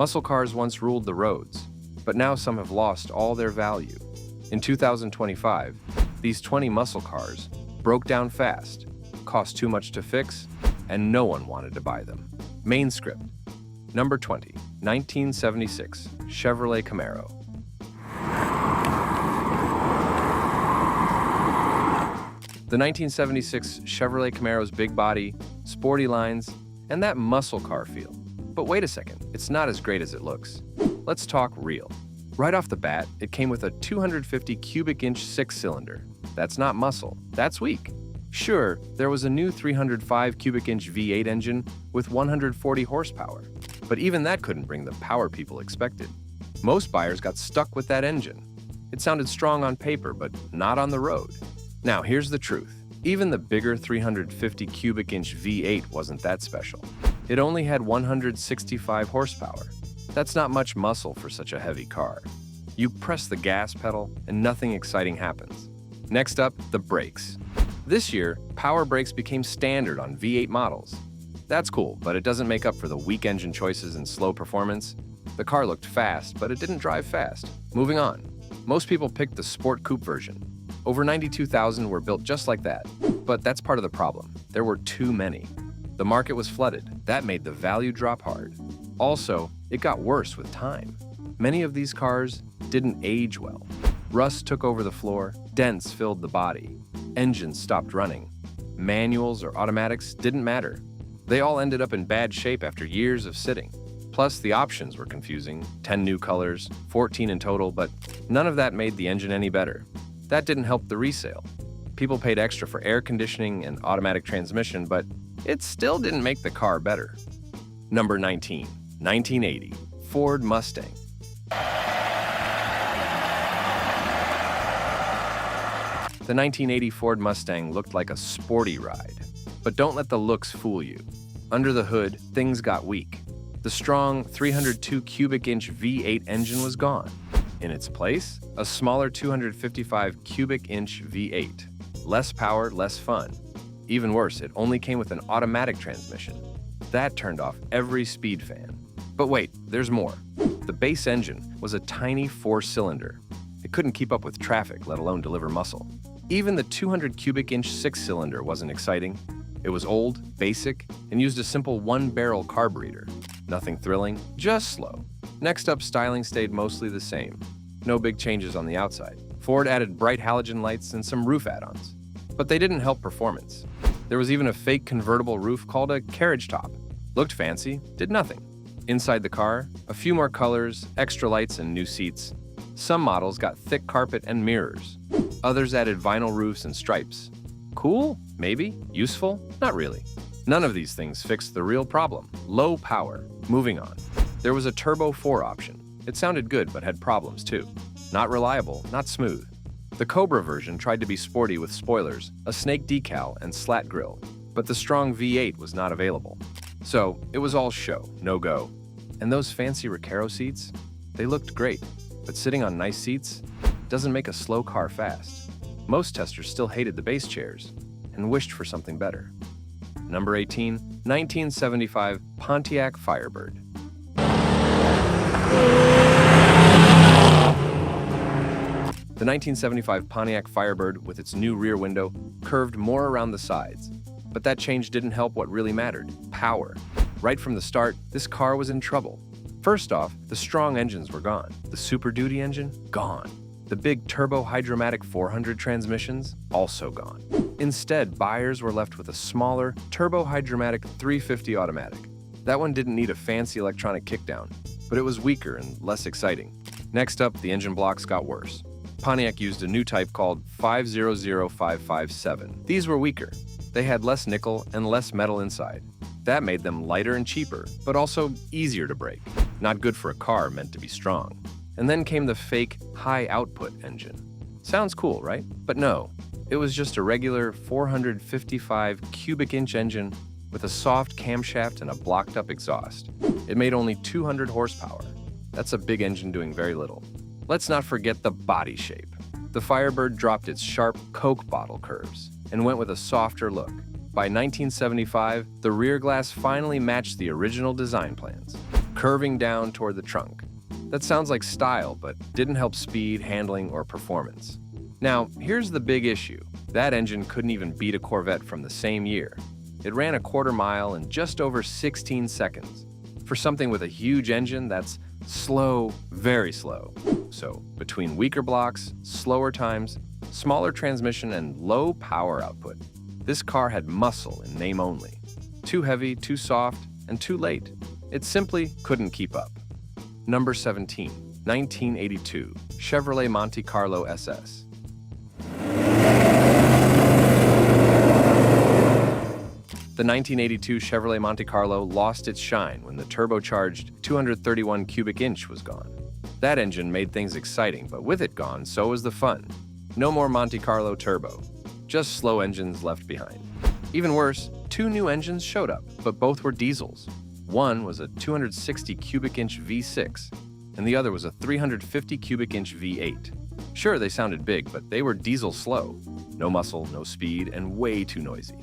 Muscle cars once ruled the roads, but now some have lost all their value. In 2025, these 20 muscle cars broke down fast, cost too much to fix, and no one wanted to buy them. Main script. Number 20, 1976 Chevrolet Camaro. The 1976 Chevrolet Camaro's big body, sporty lines, and that muscle car feel. But wait a second, it's not as great as it looks. Let's talk real. Right off the bat, it came with a 250 cubic inch six-cylinder. That's not muscle, that's weak. Sure, there was a new 305 cubic inch V8 engine with 140 horsepower, but even that couldn't bring the power people expected. Most buyers got stuck with that engine. It sounded strong on paper, but not on the road. Now, here's the truth. Even the bigger 350 cubic inch V8 wasn't that special. It only had 165 horsepower. That's not much muscle for such a heavy car. You press the gas pedal and nothing exciting happens. Next up, the brakes. This year, power brakes became standard on V8 models. That's cool, but it doesn't make up for the weak engine choices and slow performance. The car looked fast, but it didn't drive fast. Moving on. Most people picked the Sport Coupe version. Over 92,000 were built just like that. But that's part of the problem. There were too many. The market was flooded. That made the value drop hard. Also, it got worse with time. Many of these cars didn't age well. Rust took over the floor, dents filled the body, engines stopped running. Manuals or automatics didn't matter. They all ended up in bad shape after years of sitting. Plus, the options were confusing, 10 new colors, 14 in total, but none of that made the engine any better. That didn't help the resale. People paid extra for air conditioning and automatic transmission, but it still didn't make the car better. Number 19, 1980 Ford Mustang. The 1980 Ford Mustang looked like a sporty ride. But don't let the looks fool you. Under the hood, things got weak. The strong 302 cubic inch V8 engine was gone. In its place, a smaller 255 cubic inch V8. Less power, less fun. Even worse, it only came with an automatic transmission. That turned off every speed fan. But wait, there's more. The base engine was a tiny 4-cylinder. It couldn't keep up with traffic, let alone deliver muscle. Even the 200 cubic inch 6-cylinder wasn't exciting. It was old, basic, and used a simple 1-barrel carburetor. Nothing thrilling, just slow. Next up, styling stayed mostly the same. No big changes on the outside. Ford added bright halogen lights and some roof add-ons. But they didn't help performance. There was even a fake convertible roof called a carriage top. Looked fancy, did nothing. Inside the car, a few more colors, extra lights, and new seats. Some models got thick carpet and mirrors. Others added vinyl roofs and stripes. Cool? Maybe. Useful? Not really. None of these things fixed the real problem. Low power. Moving on. There was a Turbo 4 option. It sounded good, but had problems too. Not reliable, not smooth. The Cobra version tried to be sporty with spoilers, a snake decal, and slat grille, but the strong V8 was not available. So, it was all show, no go. And those fancy Recaro seats? They looked great, but sitting on nice seats doesn't make a slow car fast. Most testers still hated the base chairs and wished for something better. Number 18, 1975 Pontiac Firebird. The 1975 Pontiac Firebird, with its new rear window, curved more around the sides. But that change didn't help what really mattered: power. Right from the start, this car was in trouble. First off, the strong engines were gone. The Super Duty engine? Gone. The big turbo hydromatic 400 transmissions? Also gone. Instead, buyers were left with a smaller turbo hydromatic 350 automatic. That one didn't need a fancy electronic kickdown, but it was weaker and less exciting. Next up, the engine blocks got worse. Pontiac used a new type called 500557. These were weaker. They had less nickel and less metal inside. That made them lighter and cheaper, but also easier to break. Not good for a car meant to be strong. And then came the fake high-output engine. Sounds cool, right? But no, it was just a regular 455 cubic inch engine with a soft camshaft and a blocked-up exhaust. It made only 200 horsepower. That's a big engine doing very little. Let's not forget the body shape. The Firebird dropped its sharp Coke bottle curves and went with a softer look. By 1975, the rear glass finally matched the original design plans. curving down toward the trunk. That sounds like style, but didn't help speed, handling, or performance. Now, here's the big issue. That engine couldn't even beat a Corvette from the same year. It ran a quarter mile in just over 16 seconds. For something with a huge engine, that's slow, very slow. So, between weaker blocks, slower times, smaller transmission, and low power output, this car had muscle in name only. Too heavy, too soft, and too late. It simply couldn't keep up. Number 17, 1982, Chevrolet Monte Carlo SS. The 1982 Chevrolet Monte Carlo lost its shine when the turbocharged 231 cubic inch was gone. That engine made things exciting, but with it gone, so was the fun. No more Monte Carlo turbo, just slow engines left behind. Even worse, two new engines showed up, but both were diesels. One was a 260 cubic inch V6, and the other was a 350 cubic inch V8. Sure, they sounded big, but they were diesel slow. No muscle, no speed, and way too noisy.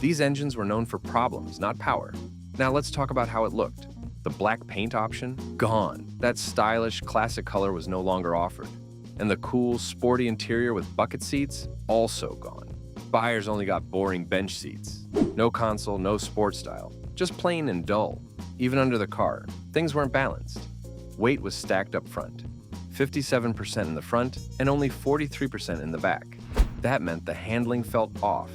These engines were known for problems, not power. Now let's talk about how it looked. The black paint option? Gone. That stylish, classic color was no longer offered. And the cool, sporty interior with bucket seats? Also gone. Buyers only got boring bench seats. No console, no sports style. Just plain and dull. Even under the car, things weren't balanced. Weight was stacked up front. 57% in the front and only 43% in the back. That meant the handling felt off.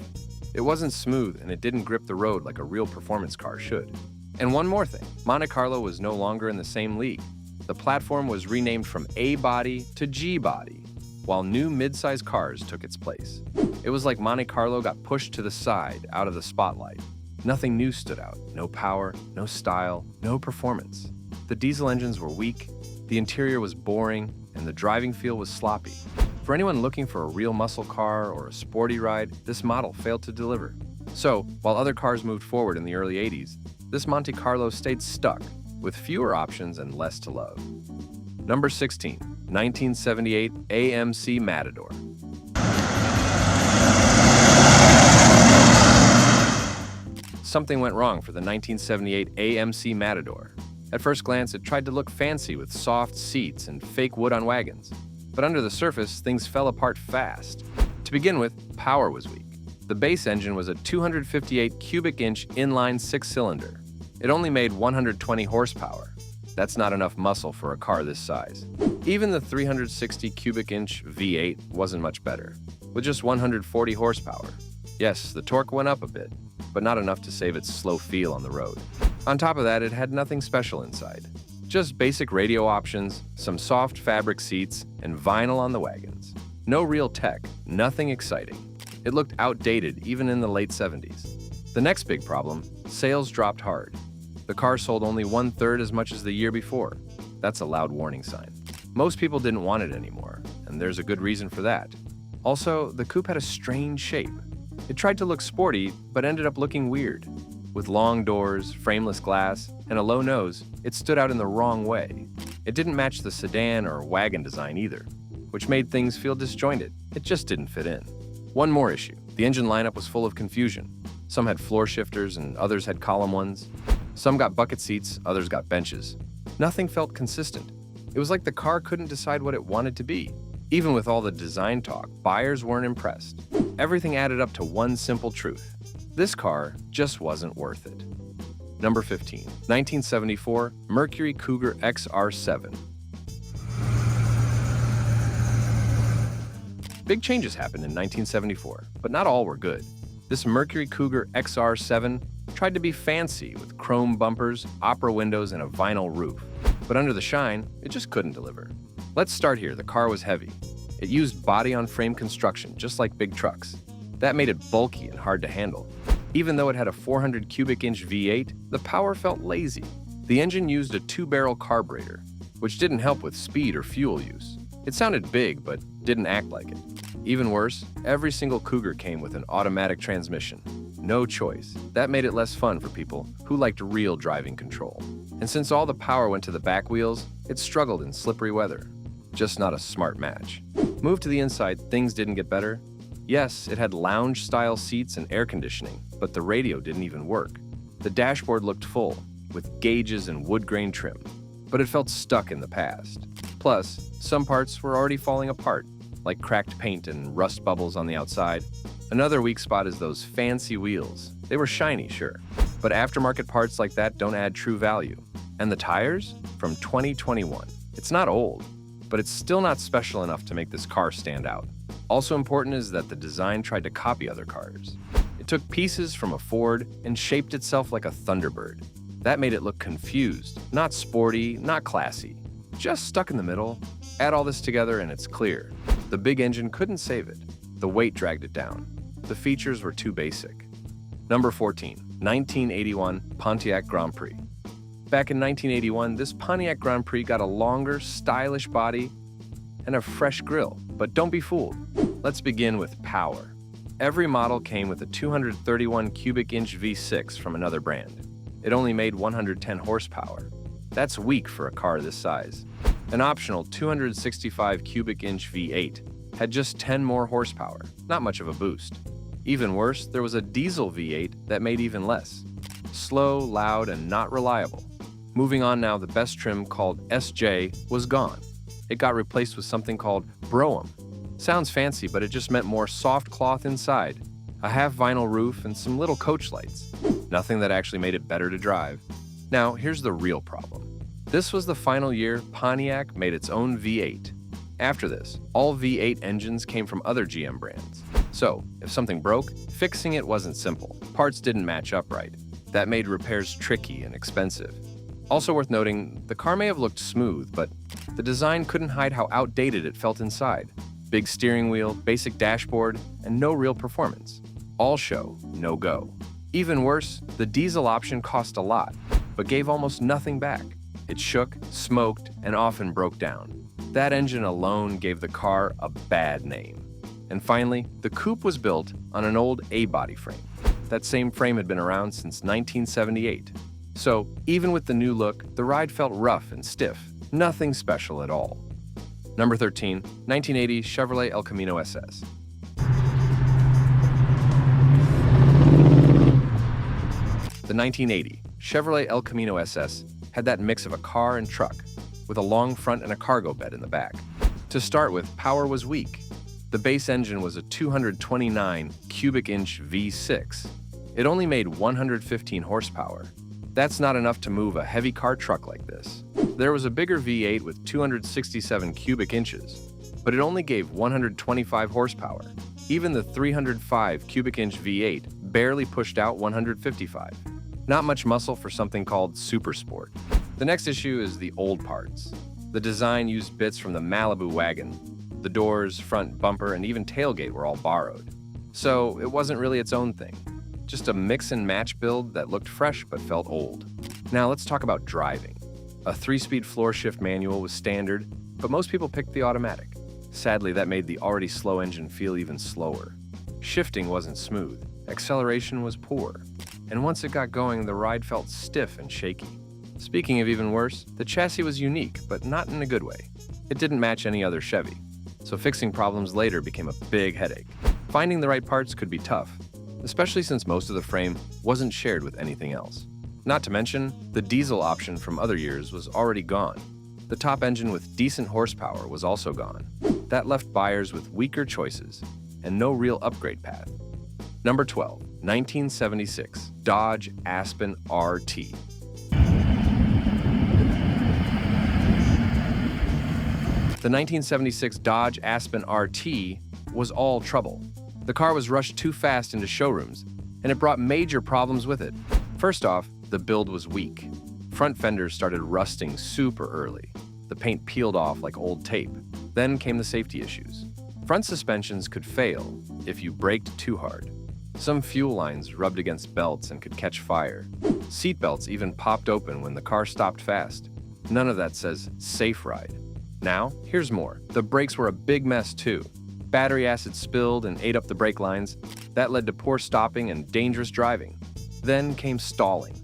It wasn't smooth and it didn't grip the road like a real performance car should. And one more thing, Monte Carlo was no longer in the same league. The platform was renamed from A-body to G-body, while new mid-size cars took its place. It was like Monte Carlo got pushed to the side, out of the spotlight. Nothing new stood out. No power, no style, no performance. The diesel engines were weak, the interior was boring, and the driving feel was sloppy. For anyone looking for a real muscle car or a sporty ride, this model failed to deliver. So, while other cars moved forward in the early 80s, this Monte Carlo stayed stuck, with fewer options and less to love. Number 16, 1978 AMC Matador. Something went wrong for the 1978 AMC Matador. At first glance, it tried to look fancy with soft seats and fake wood on wagons. But under the surface, things fell apart fast. To begin with, power was weak. The base engine was a 258 cubic inch inline six-cylinder. It only made 120 horsepower. That's not enough muscle for a car this size. Even the 360 cubic inch V8 wasn't much better, with just 140 horsepower. Yes, the torque went up a bit, but not enough to save its slow feel on the road. On top of that, it had nothing special inside. Just basic radio options, some soft fabric seats, and vinyl on the wagons. No real tech, nothing exciting. It looked outdated even in the late 70s. The next big problem, sales dropped hard. The car sold only 1/3 as much as the year before. That's a loud warning sign. Most people didn't want it anymore, and there's a good reason for that. Also, the coupe had a strange shape. It tried to look sporty, but ended up looking weird. With long doors, frameless glass, and a low nose, it stood out in the wrong way. It didn't match the sedan or wagon design either, which made things feel disjointed. It just didn't fit in. One more issue. The engine lineup was full of confusion. Some had floor shifters and others had column ones. Some got bucket seats, others got benches. Nothing felt consistent. It was like the car couldn't decide what it wanted to be. Even with all the design talk, buyers weren't impressed. Everything added up to one simple truth. This car just wasn't worth it. Number 15, 1974 Mercury Cougar XR7. Big changes happened in 1974, but not all were good. This Mercury Cougar XR7 tried to be fancy with chrome bumpers, opera windows, and a vinyl roof. But under the shine, it just couldn't deliver. Let's start here. The car was heavy. It used body-on-frame construction, just like big trucks. That made it bulky and hard to handle. Even though it had a 400 cubic inch V8, the power felt lazy. The engine used a 2-barrel carburetor, which didn't help with speed or fuel use. It sounded big, but didn't act like it. Even worse, every single Cougar came with an automatic transmission. No choice. That made it less fun for people who liked real driving control. And since all the power went to the back wheels, it struggled in slippery weather. Just not a smart match. Moved to the inside, things didn't get better. Yes, it had lounge-style seats and air conditioning, but the radio didn't even work. The dashboard looked full, with gauges and wood grain trim, but it felt stuck in the past. Plus, some parts were already falling apart, like cracked paint and rust bubbles on the outside. Another weak spot is those fancy wheels. They were shiny, sure, but aftermarket parts like that don't add true value. And the tires? From 2021. It's not old, but it's still not special enough to make this car stand out. Also important is that the design tried to copy other cars. It took pieces from a Ford and shaped itself like a Thunderbird. That made it look confused, not sporty, not classy. Just stuck in the middle. Add all this together and it's clear. The big engine couldn't save it. The weight dragged it down. The features were too basic. Number 14, 1981 Pontiac Grand Prix. Back in 1981, this Pontiac Grand Prix got a longer, stylish body and a fresh grille. But don't be fooled. Let's begin with power. Every model came with a 231 cubic inch V6 from another brand. It only made 110 horsepower. That's weak for a car this size. An optional 265 cubic inch V8 had just 10 more horsepower, not much of a boost. Even worse, there was a diesel V8 that made even less. Slow, loud, and not reliable. Moving on now, the best trim called SJ was gone. It got replaced with something called Brougham. Sounds fancy, but it just meant more soft cloth inside, a half vinyl roof, and some little coach lights. Nothing that actually made it better to drive. Now, here's the real problem. This was the final year Pontiac made its own V8. After this, all V8 engines came from other GM brands. So, if something broke, fixing it wasn't simple. Parts didn't match up right. That made repairs tricky and expensive. Also worth noting, the car may have looked smooth, but the design couldn't hide how outdated it felt inside. Big steering wheel, basic dashboard, and no real performance. All show, no go. Even worse, the diesel option cost a lot, but gave almost nothing back. It shook, smoked, and often broke down. That engine alone gave the car a bad name. And finally, the coupe was built on an old A-body frame. That same frame had been around since 1978. So, even with the new look, the ride felt rough and stiff. Nothing special at all. Number 13, 1980 Chevrolet El Camino SS. The 1980 Chevrolet El Camino SS had that mix of a car and truck, with a long front and a cargo bed in the back. To start with, power was weak. The base engine was a 229 cubic inch V6. It only made 115 horsepower. That's not enough to move a heavy car truck like this. There was a bigger V8 with 267 cubic inches, but it only gave 125 horsepower. Even the 305 cubic inch V8 barely pushed out 155. Not much muscle for something called super sport. The next issue is the old parts. The design used bits from the Malibu wagon. The doors, front bumper, and even tailgate were all borrowed. So it wasn't really its own thing. Just a mix and match build that looked fresh but felt old. Now let's talk about driving. A 3-speed floor shift manual was standard, but most people picked the automatic. Sadly, that made the already slow engine feel even slower. Shifting wasn't smooth, acceleration was poor, and once it got going, the ride felt stiff and shaky. Speaking of even worse, the chassis was unique, but not in a good way. It didn't match any other Chevy, so fixing problems later became a big headache. Finding the right parts could be tough, especially since most of the frame wasn't shared with anything else. Not to mention, the diesel option from other years was already gone. The top engine with decent horsepower was also gone. That left buyers with weaker choices and no real upgrade path. Number 12, 1976 Dodge Aspen RT. The 1976 Dodge Aspen RT was all trouble. The car was rushed too fast into showrooms, and it brought major problems with it. First off, the build was weak. Front fenders started rusting super early. The paint peeled off like old tape. Then came the safety issues. Front suspensions could fail if you braked too hard. Some fuel lines rubbed against belts and could catch fire. Seat belts even popped open when the car stopped fast. None of that says safe ride. Now, here's more. The brakes were a big mess too. Battery acid spilled and ate up the brake lines. That led to poor stopping and dangerous driving. Then came stalling.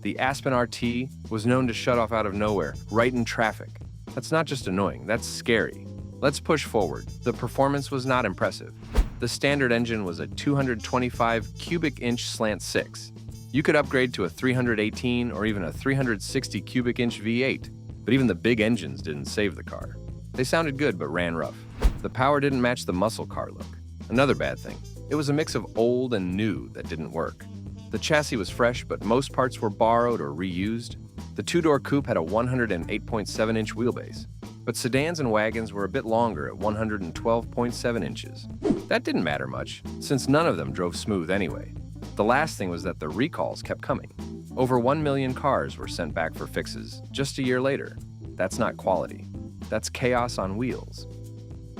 The Aspen RT was known to shut off out of nowhere, right in traffic. That's not just annoying, that's scary. Let's push forward. The performance was not impressive. The standard engine was a 225 cubic inch slant 6. You could upgrade to a 318 or even a 360 cubic inch V8, but even the big engines didn't save the car. They sounded good but ran rough. The power didn't match the muscle car look. Another bad thing, it was a mix of old and new that didn't work. The chassis was fresh, but most parts were borrowed or reused. The two-door coupe had a 108.7-inch wheelbase, but sedans and wagons were a bit longer at 112.7 inches. That didn't matter much, since none of them drove smooth anyway. The last thing was that the recalls kept coming. Over 1 million cars were sent back for fixes just a year later. That's not quality. That's chaos on wheels.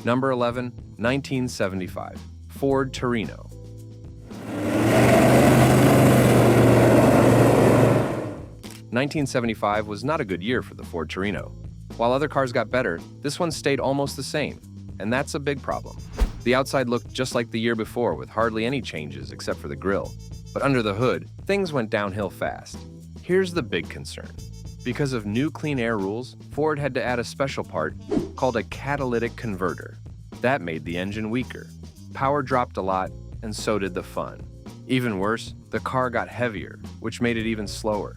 Number 11, 1975, Ford Torino. 1975 was not a good year for the Ford Torino. While other cars got better, this one stayed almost the same, and that's a big problem. The outside looked just like the year before with hardly any changes except for the grille. But under the hood, things went downhill fast. Here's the big concern. Because of new clean air rules, Ford had to add a special part called a catalytic converter. That made the engine weaker. Power dropped a lot, and so did the fun. Even worse, the car got heavier, which made it even slower.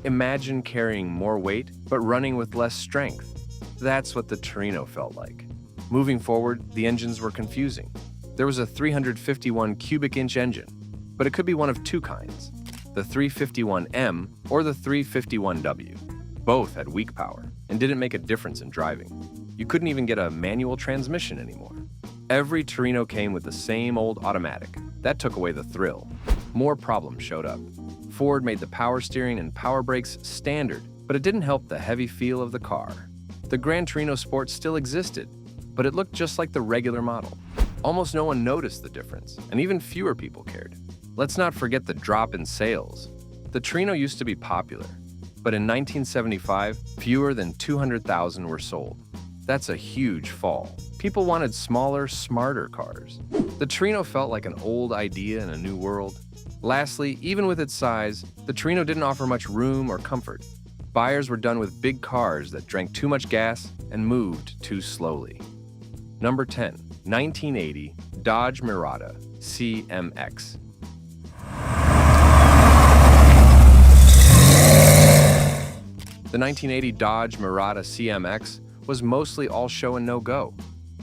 Imagine carrying more weight, but running with less strength. That's what the Torino felt like. Moving forward, the engines were confusing. There was a 351 cubic inch engine, but it could be one of two kinds, the 351M or the 351W. Both had weak power and didn't make a difference in driving. You couldn't even get a manual transmission anymore. Every Torino came with the same old automatic. That took away the thrill. More problems showed up. Ford made the power steering and power brakes standard, but it didn't help the heavy feel of the car. The Gran Torino Sport still existed, but it looked just like the regular model. Almost no one noticed the difference, and even fewer people cared. Let's not forget the drop in sales. The Torino used to be popular, but in 1975, fewer than 200,000 were sold. That's a huge fall. People wanted smaller, smarter cars. The Torino felt like an old idea in a new world. Lastly, even with its size, the Torino didn't offer much room or comfort. Buyers were done with big cars that drank too much gas and moved too slowly. Number 10, 1980 Dodge Marada CMX. The 1980 Dodge Marada CMX was mostly all show and no go.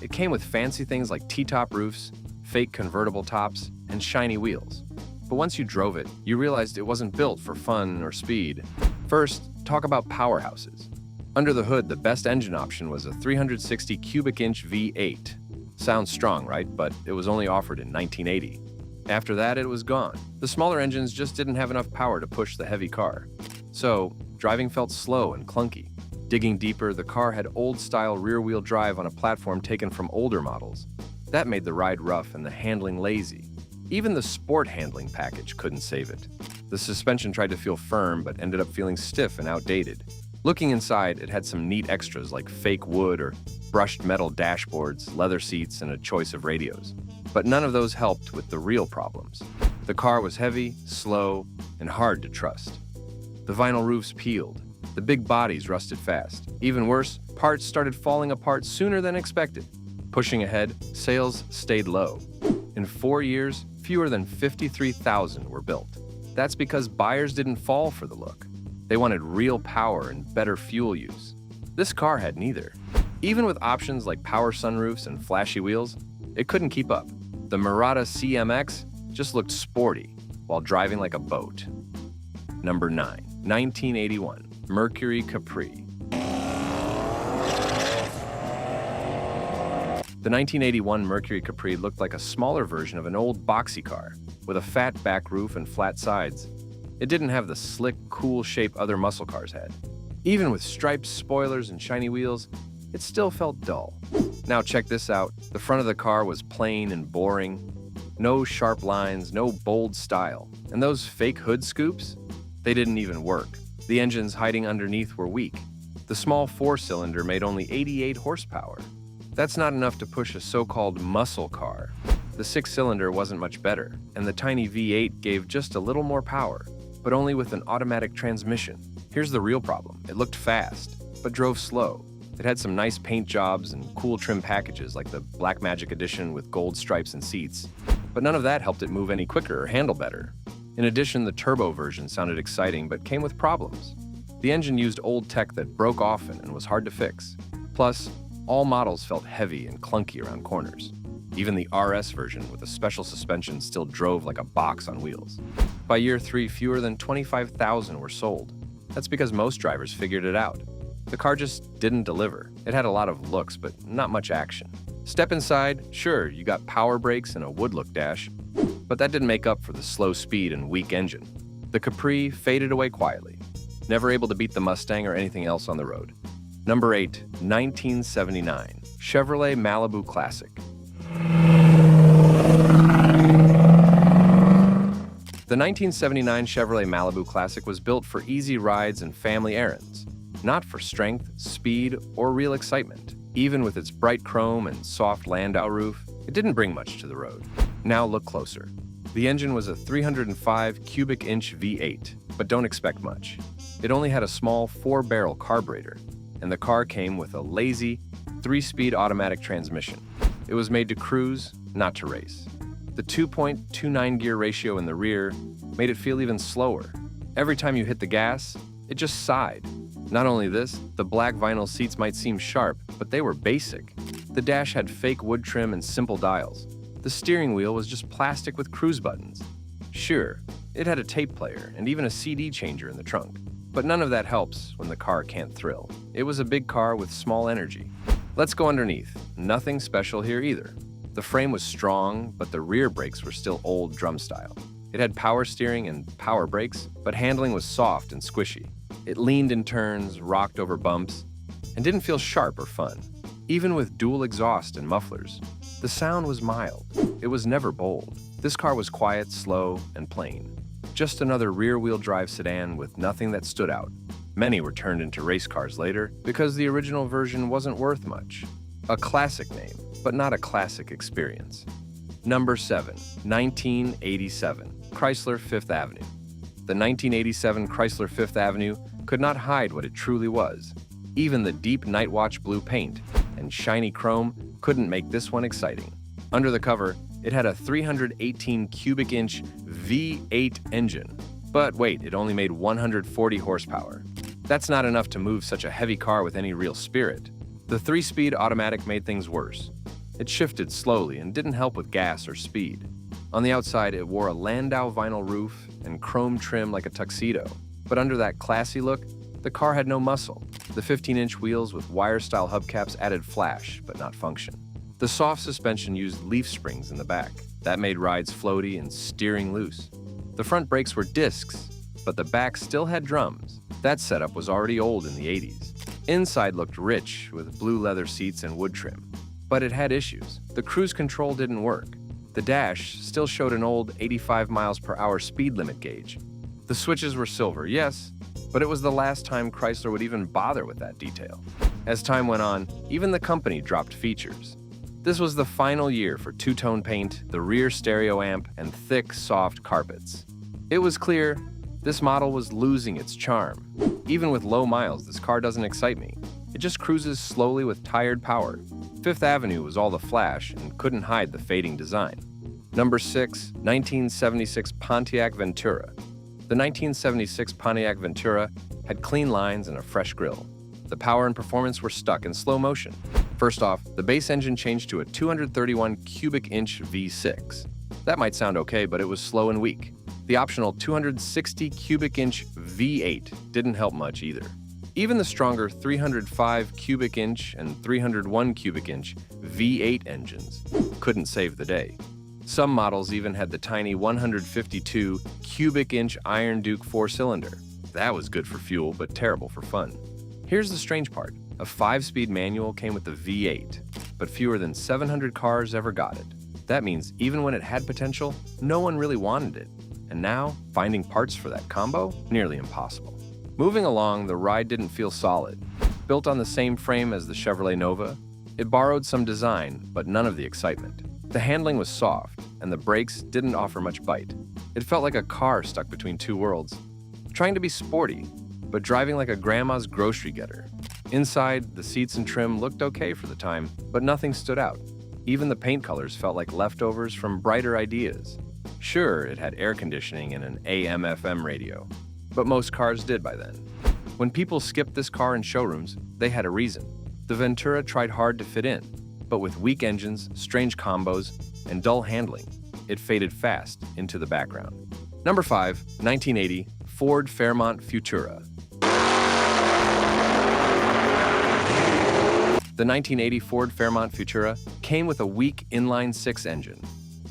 It came with fancy things like T-top roofs, fake convertible tops, and shiny wheels. But once you drove it, you realized it wasn't built for fun or speed. First, talk about powerhouses. Under the hood, the best engine option was a 360 cubic inch V8. Sounds strong, right? But it was only offered in 1980. After that, it was gone. The smaller engines just didn't have enough power to push the heavy car. So, driving felt slow and clunky. Digging deeper, the car had old-style rear-wheel drive on a platform taken from older models. That made the ride rough and the handling lazy. Even the sport handling package couldn't save it. The suspension tried to feel firm, but ended up feeling stiff and outdated. Looking inside, it had some neat extras like fake wood or brushed metal dashboards, leather seats, and a choice of radios. But none of those helped with the real problems. The car was heavy, slow, and hard to trust. The vinyl roofs peeled. The big bodies rusted fast. Even worse, parts started falling apart sooner than expected. Pushing ahead, sales stayed low. In 4 years, fewer than 53,000 were built. That's because buyers didn't fall for the look. They wanted real power and better fuel use. This car had neither. Even with options like power sunroofs and flashy wheels, it couldn't keep up. The Marada CMX just looked sporty while driving like a boat. Number 9, 1981, Mercury Capri. The 1981 Mercury Capri looked like a smaller version of an old boxy car, with a fat back roof and flat sides. It didn't have the slick, cool shape other muscle cars had. Even with stripes, spoilers, and shiny wheels, it still felt dull. Now check this out. The front of the car was plain and boring. No sharp lines, no bold style. And those fake hood scoops? They didn't even work. The engines hiding underneath were weak. The small four-cylinder made only 88 horsepower. That's not enough to push a so-called muscle car. The six-cylinder wasn't much better, and the tiny V8 gave just a little more power, but only with an automatic transmission. Here's the real problem. It looked fast, but drove slow. It had some nice paint jobs and cool trim packages like the Black Magic Edition with gold stripes and seats, but none of that helped it move any quicker or handle better. In addition, the turbo version sounded exciting but came with problems. The engine used old tech that broke often and was hard to fix. Plus, all models felt heavy and clunky around corners. Even the RS version with a special suspension still drove like a box on wheels. By year 3, fewer than 25,000 were sold. That's because most drivers figured it out. The car just didn't deliver. It had a lot of looks, but not much action. Step inside, sure, you got power brakes and a wood-look dash, but that didn't make up for the slow speed and weak engine. The Capri faded away quietly, never able to beat the Mustang or anything else on the road. Number 8, 1979, Chevrolet Malibu Classic. The 1979 Chevrolet Malibu Classic was built for easy rides and family errands, not for strength, speed, or real excitement. Even with its bright chrome and soft Landau roof, it didn't bring much to the road. Now look closer. The engine was a 305 cubic inch V8, but don't expect much. It only had a small 4-barrel carburetor, and the car came with a lazy 3-speed automatic transmission. It was made to cruise, not to race. The 2.29 gear ratio in the rear made it feel even slower. Every time you hit the gas, it just sighed. Not only this, the black vinyl seats might seem sharp, but they were basic. The dash had fake wood trim and simple dials. The steering wheel was just plastic with cruise buttons. Sure, it had a tape player and even a CD changer in the trunk, but none of that helps when the car can't thrill. It was a big car with small energy. Let's go underneath. Nothing special here either. The frame was strong, but the rear brakes were still old drum style. It had power steering and power brakes, but handling was soft and squishy. It leaned in turns, rocked over bumps, and didn't feel sharp or fun. Even with dual exhaust and mufflers, the sound was mild. It was never bold. This car was quiet, slow, and plain. Just another rear-wheel drive sedan with nothing that stood out. Many were turned into race cars later because the original version wasn't worth much. A classic name, but not a classic experience. Number 7, 1987, Chrysler Fifth Avenue. The 1987 Chrysler Fifth Avenue could not hide what it truly was. Even the deep Night Watch blue paint and shiny chrome couldn't make this one exciting. Under the cover, it had a 318 cubic inch V8 engine. But wait, it only made 140 horsepower. That's not enough to move such a heavy car with any real spirit. The 3-speed automatic made things worse. It shifted slowly and didn't help with gas or speed. On the outside, it wore a Landau vinyl roof and chrome trim like a tuxedo. But under that classy look, the car had no muscle. The 15-inch wheels with wire-style hubcaps added flash, but not function. The soft suspension used leaf springs in the back. That made rides floaty and steering loose. The front brakes were discs, but the back still had drums. That setup was already old in the 80s. Inside looked rich, with blue leather seats and wood trim. But it had issues. The cruise control didn't work. The dash still showed an old 85 miles per hour speed limit gauge. The switches were silver, yes, but it was the last time Chrysler would even bother with that detail. As time went on, even the company dropped features. This was the final year for two-tone paint, the rear stereo amp, and thick, soft carpets. It was clear this model was losing its charm. Even with low miles, this car doesn't excite me. It just cruises slowly with tired power. Fifth Avenue was all the flash and couldn't hide the fading design. Number 6, 1976 Pontiac Ventura. The 1976 Pontiac Ventura had clean lines and a fresh grille. The power and performance were stuck in slow motion. First off, the base engine changed to a 231 cubic inch V6. That might sound okay, but it was slow and weak. The optional 260 cubic inch V8 didn't help much either. Even the stronger 305 cubic inch and 301 cubic inch V8 engines couldn't save the day. Some models even had the tiny 152 cubic inch Iron Duke 4-cylinder. That was good for fuel, but terrible for fun. Here's the strange part. A 5-speed manual came with the V8, but fewer than 700 cars ever got it. That means even when it had potential, no one really wanted it. And now, finding parts for that combo? Nearly impossible. Moving along, the ride didn't feel solid. Built on the same frame as the Chevrolet Nova, it borrowed some design, but none of the excitement. The handling was soft, and the brakes didn't offer much bite. It felt like a car stuck between two worlds, trying to be sporty, but driving like a grandma's grocery getter. Inside, the seats and trim looked okay for the time, but nothing stood out. Even the paint colors felt like leftovers from brighter ideas. Sure, it had air conditioning and an AM/FM radio, but most cars did by then. When people skipped this car in showrooms, they had a reason. The Ventura tried hard to fit in, but with weak engines, strange combos, and dull handling, it faded fast into the background. Number 5, 1980 Ford Fairmont Futura. The 1980 Ford Fairmont Futura came with a weak inline-6 engine.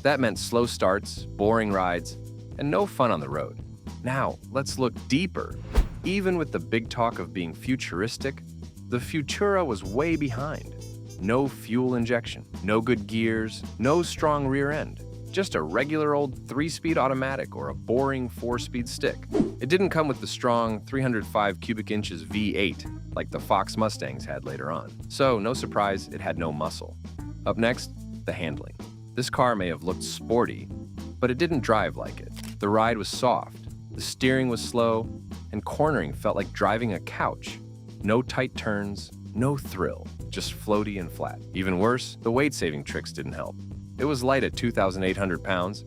That meant slow starts, boring rides, and no fun on the road. Now, let's look deeper. Even with the big talk of being futuristic, the Futura was way behind. No fuel injection, no good gears, no strong rear end. Just a regular old 3-speed automatic or a boring 4-speed stick. It didn't come with the strong 305 cubic inches V8 like the Fox Mustangs had later on. So, no surprise, it had no muscle. Up next, the handling. This car may have looked sporty, but it didn't drive like it. The ride was soft, the steering was slow, and cornering felt like driving a couch. No tight turns, no thrill, just floaty and flat. Even worse, the weight-saving tricks didn't help. It was light at 2,800 pounds,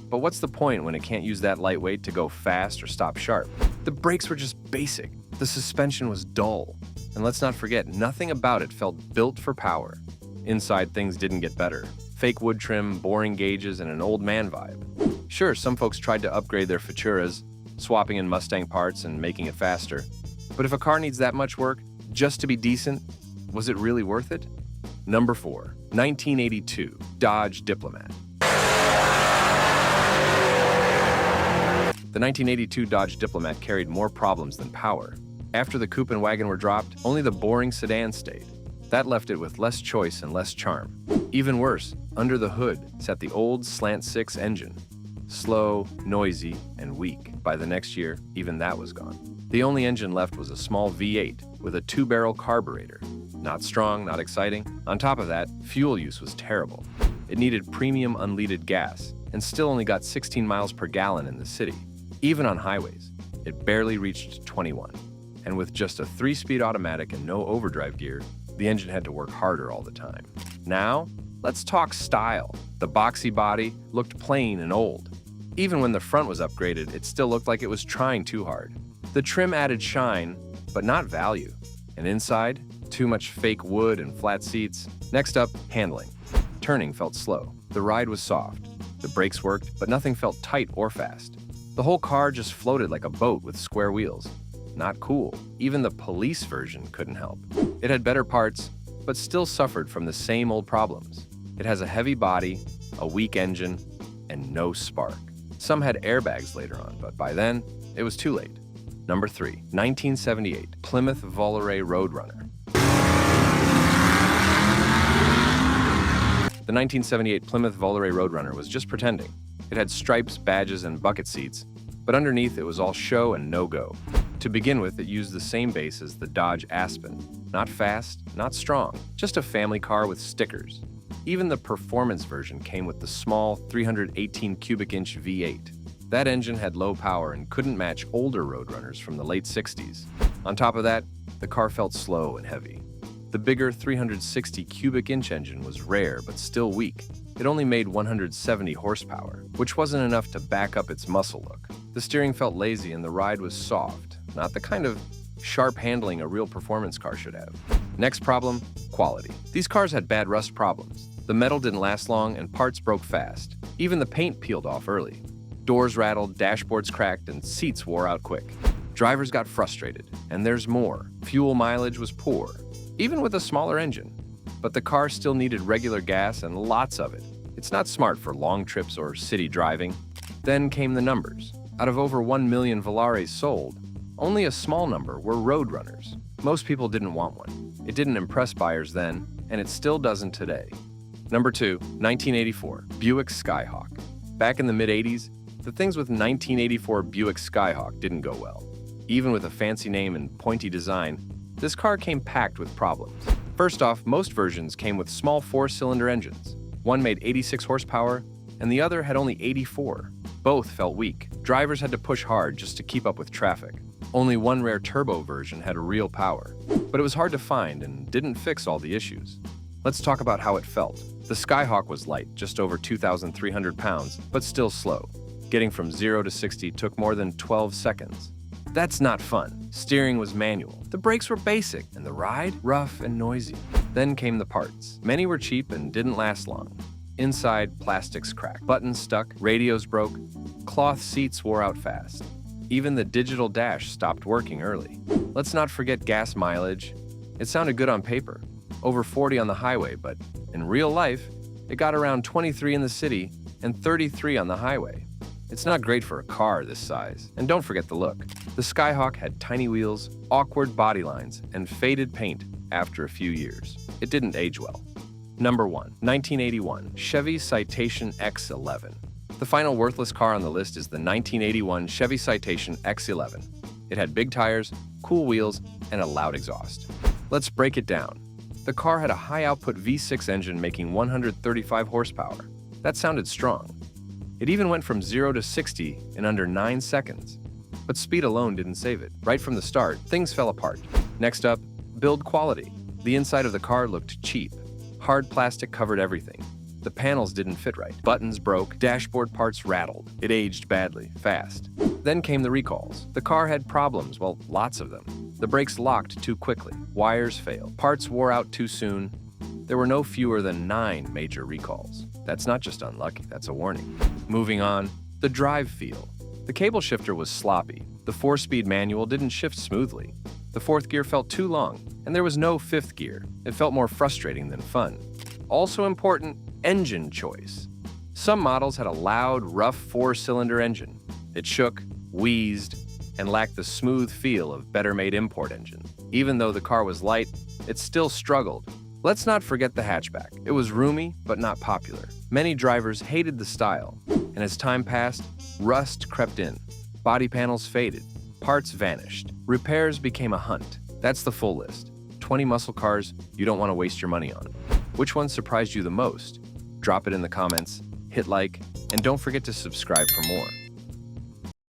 but what's the point when it can't use that lightweight to go fast or stop sharp? The brakes were just basic. The suspension was dull. And let's not forget, nothing about it felt built for power. Inside, things didn't get better. Fake wood trim, boring gauges, and an old man vibe. Sure, some folks tried to upgrade their Futuras, swapping in Mustang parts and making it faster. But if a car needs that much work just to be decent, was it really worth it? Number 4, 1982 Dodge Diplomat. The 1982 Dodge Diplomat carried more problems than power. After the coupe and wagon were dropped, only the boring sedan stayed. That left it with less choice and less charm. Even worse, under the hood sat the old slant-6 engine. Slow, noisy, and weak. By the next year, even that was gone. The only engine left was a small V8 with a 2-barrel carburetor. Not strong, not exciting. On top of that, fuel use was terrible. It needed premium unleaded gas and still only got 16 miles per gallon in the city. Even on highways, it barely reached 21. And with just a 3-speed automatic and no overdrive gear, the engine had to work harder all the time. Now, let's talk style. The boxy body looked plain and old. Even when the front was upgraded, it still looked like it was trying too hard. The trim added shine, but not value. And inside, too much fake wood and flat seats. Next up, handling. Turning felt slow. The ride was soft. The brakes worked, but nothing felt tight or fast. The whole car just floated like a boat with square wheels. Not cool. Even the police version couldn't help. It had better parts, but still suffered from the same old problems. It has a heavy body, a weak engine, and no spark. Some had airbags later on, but by then, it was too late. Number 3, 1978 Plymouth Volrunner Roadrunner. The 1978 Plymouth Volrunner Roadrunner was just pretending. It had stripes, badges, and bucket seats, but underneath it was all show and no-go. To begin with, it used the same base as the Dodge Aspen. Not fast, not strong, just a family car with stickers. Even the performance version came with the small 318 cubic inch V8. That engine had low power and couldn't match older Roadrunners from the late 60s. On top of that, the car felt slow and heavy. The bigger 360 cubic inch engine was rare but still weak. It only made 170 horsepower, which wasn't enough to back up its muscle look. The steering felt lazy and the ride was soft, not the kind of sharp handling a real performance car should have. Next problem, quality. These cars had bad rust problems. The metal didn't last long and parts broke fast. Even the paint peeled off early. Doors rattled, dashboards cracked, and seats wore out quick. Drivers got frustrated, and there's more. Fuel mileage was poor, even with a smaller engine. But the car still needed regular gas and lots of it. It's not smart for long trips or city driving. Then came the numbers. Out of over 1 million Volares sold, only a small number were Roadrunners. Most people didn't want one. It didn't impress buyers then, and it still doesn't today. Number 2, 1984 Buick Skyhawk. Back in the mid-80s, the things with 1984 Buick Skyhawk didn't go well. Even with a fancy name and pointy design, this car came packed with problems. First off, most versions came with small 4-cylinder engines. One made 86 horsepower, and the other had only 84. Both felt weak. Drivers had to push hard just to keep up with traffic. Only one rare turbo version had real power, but it was hard to find and didn't fix all the issues. Let's talk about how it felt. The Skyhawk was light, just over 2,300 pounds, but still slow. Getting from 0 to 60 took more than 12 seconds. That's not fun. Steering was manual. The brakes were basic, and the ride, rough and noisy. Then came the parts. Many were cheap and didn't last long. Inside, plastics cracked, buttons stuck, radios broke, cloth seats wore out fast. Even the digital dash stopped working early. Let's not forget gas mileage. It sounded good on paper, over 40 on the highway, but in real life, it got around 23 in the city and 33 on the highway. It's not great for a car this size. And don't forget the look. The Skyhawk had tiny wheels, awkward body lines, and faded paint after a few years. It didn't age well. Number 1, 1981 Chevy Citation X11. The final worthless car on the list is the 1981 Chevy Citation X11. It had big tires, cool wheels, and a loud exhaust. Let's break it down. The car had a high-output V6 engine making 135 horsepower. That sounded strong. It even went from 0 to 60 in under 9 seconds. But speed alone didn't save it. Right from the start, things fell apart. Next up, build quality. The inside of the car looked cheap. Hard plastic covered everything. The panels didn't fit right. Buttons broke, dashboard parts rattled. It aged badly, fast. Then came the recalls. The car had problems, well, lots of them. The brakes locked too quickly. Wires failed. Parts wore out too soon. There were no fewer than 9 major recalls. That's not just unlucky, that's a warning. Moving on, the drive feel. The cable shifter was sloppy. The 4-speed manual didn't shift smoothly. The 4th gear felt too long, and there was no 5th gear. It felt more frustrating than fun. Also important, engine choice. Some models had a loud, rough 4-cylinder engine. It shook, wheezed, and lacked the smooth feel of better-made import engines. Even though the car was light, it still struggled. Let's not forget the hatchback. It was roomy, but not popular. Many drivers hated the style, and as time passed, rust crept in. Body panels faded. Parts vanished. Repairs became a hunt. That's the full list. 20 muscle cars you don't want to waste your money on. Which one surprised you the most? Drop it in the comments, hit like, and don't forget to subscribe for more.